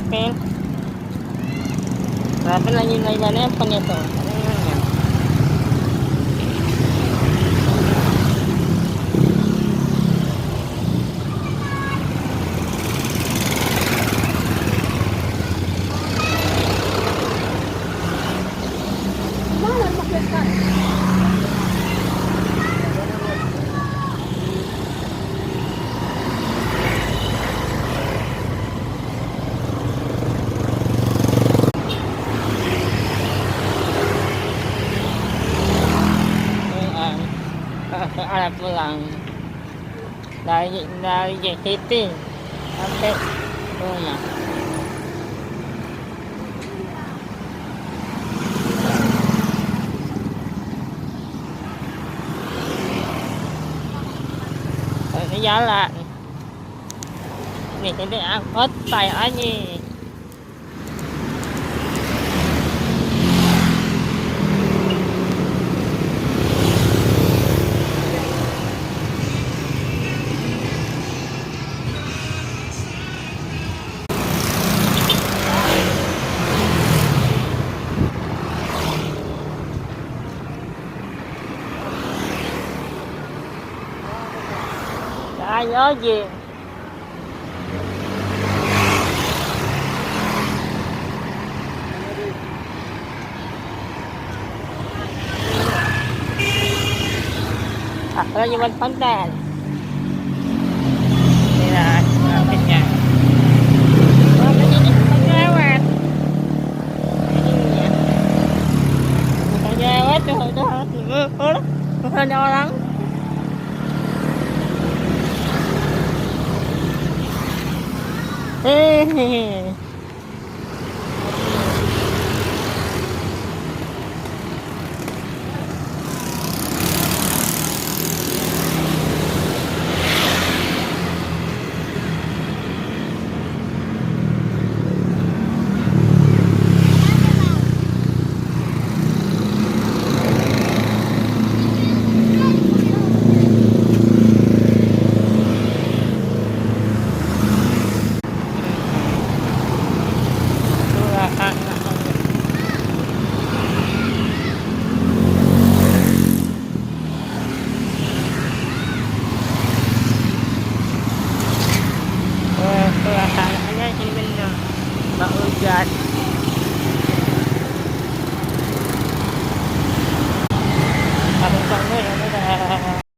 Philippines. Grabe lang yung naiba na yan pa nito. Ano yan? Alam ko lang dari JCT sampai rumah. Ini jalan ini angkot saya aja. Ayo aja. Ako lang yung magpantal. Kaya, lapit niya. Bakit hindi ko magawat? Magawat, ada orang. Hehehe.